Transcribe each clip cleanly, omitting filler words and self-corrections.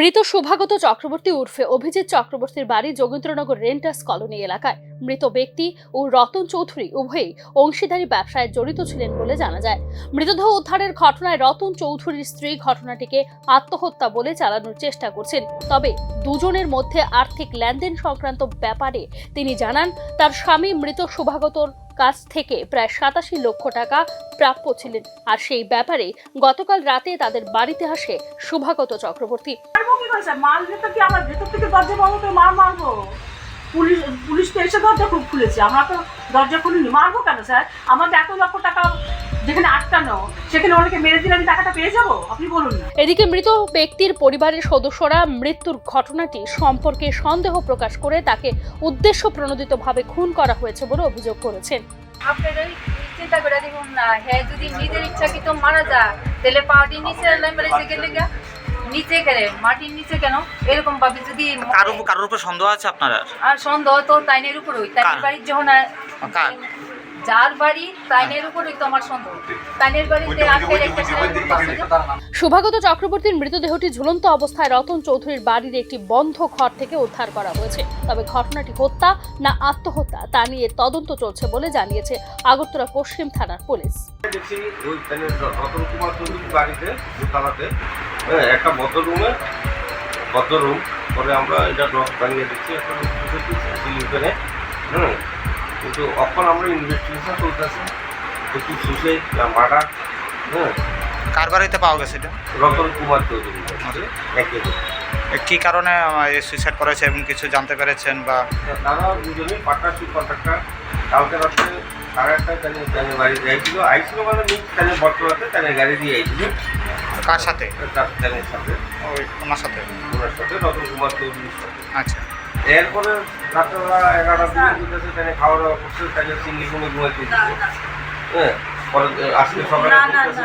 মৃত শুভাগত চক্রবর্তী উর্ফে অভিজিৎ চক্রবর্তীর বাড়ি যোগেন্দ্রনগর রেন্টার্স কলোনি এলাকায়। মৃত ব্যক্তি ও রতন চৌধুরী উভয়ই অংশীদারি ব্যবসায় জড়িত ছিলেন বলে জানা যায়। মৃতদেহ উদ্ধারের ঘটনায় রতন চৌধুরীর স্ত্রী ঘটনাটিকে আত্মহত্যা বলে চালানোর চেষ্টা করছেন। তবে দুজনের মধ্যে আর্থিক লেনদেন সংক্রান্ত ব্যাপারে তিনি জানান, তার স্বামী মৃত শুভাগতর কাছ থেকে প্রায় 87 লক্ষ টাকা প্রাপ্য ছিলেন, আর সেই ব্যাপারে গতকাল রাতে তাদের বাড়িতে আসে শুভাগত চক্রবর্তী। পুলিশ তো এসে দরজা খুলেছে, আমরা তো দরজা খুলিনি। মারবো কেন স্যার? আমাদের 1 লক্ষ টাকা যেখানে আটকানো, সেখানে অনেকে মেরে দিলে আমি টাকাটা পেয়ে যাবো? আপনি বলুন না। এদিকে মৃত ব্যক্তির পরিবারের সদস্যরা মৃত্যুর ঘটনাটি সম্পর্কে সন্দেহ প্রকাশ করে তাকে উদ্দেশ্য প্রণোদিতভাবে খুন করা হয়েছে বলে অভিযোগ করেছেন। আপনারা চিন্তা করে দেখুন না, হ্যাঁ যদি নিজের ইচ্ছাকৃত মারা যায় তাহলে পার্টির নিচে মেরেছে গেলে নিচে গেলে মাটির নিচে কেন এরকম ভাবে যদি কারোর উপর সন্দেহ আছে আপনারা? আর সন্দেহ তো তাইনের উপর হই, তাইনের বাড়ির যখন যার বাড়ি তাইনের উপরই তো আমার সন্দেহ। তাইনের বাড়িতে আজকে শুভাগত চক্রবর্তীর মৃতদেহটি ঝুলন্ত অবস্থায় রতন চৌধুরীর বাড়ির একটি বন্ধ ঘর থেকে উদ্ধার করা হয়েছে। তবে ঘটনাটি হত্যা না আত্মহত্যা তা নিয়ে তদন্ত চলছে বলে জানিয়েছে আগরতলা পশ্চিম থানার পুলিশ। রতন কুমার চৌধুরীর বাড়িতে দোতলাতে একটা বদ্ধ রুম পরে আমরা এটা ডক বানিয়ে দিচ্ছি একটা সিলিংয়ে। কিন্তু এখন আমরা ইনভেস্টিগেশন চলতেছে একটু সুসাইড না মার্ডার। কার বাড়িতে পাওয়া গেছে এটা? রতন কুমার চৌধুরী কি কারণে সুইসাইড করেছে এবং কিছু জানতে পেরেছেন? বা তারা দুজনেই পার্টনারশিপ কন্ট্রাক্টর। কালকে রাত্রে 8:30 তাদের বাড়ি যাইছিল, আইছিল মানে তাদের বর্তমানে তাদের গাড়ি দিয়ে আইছিল। কার সাথে? তাদের সাথে, ওনার সাথে রতন কুমার চৌধুরীর সাথে। আচ্ছা, এরপরে রাত্রেবেলা 11টার দিকে বুঝতেছে তাদের খাওয়া দাওয়া করছে, তাদের সিঙ্গি রুমে ঘুমাইতে দিচ্ছে। হ্যাঁ, পরে আজকে সকালে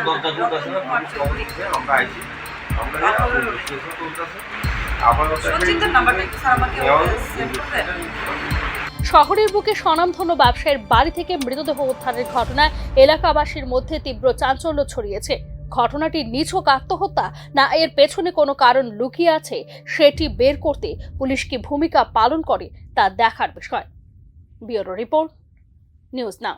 দরজা খুলতেছে না, খবর দিচ্ছে, আমরা আইছি, আমরা ইনভেস্টিগেশন চলতেছে। শহরের বুকে স্বনামধন্য ব্যবসায়ীর বাড়ি থেকে মৃতদেহ উদ্ধারের ঘটনায় এলাকাবাসীর মধ্যে তীব্র চাঞ্চল্য ছড়িয়েছে। ঘটনাটি নিছক আত্মহত্যা না এর পেছনে কোনো কারণ লুকিয়ে আছে সেটি বের করতে পুলিশ কি ভূমিকা পালন করে তা দেখার বিষয়। Bureau report, news now.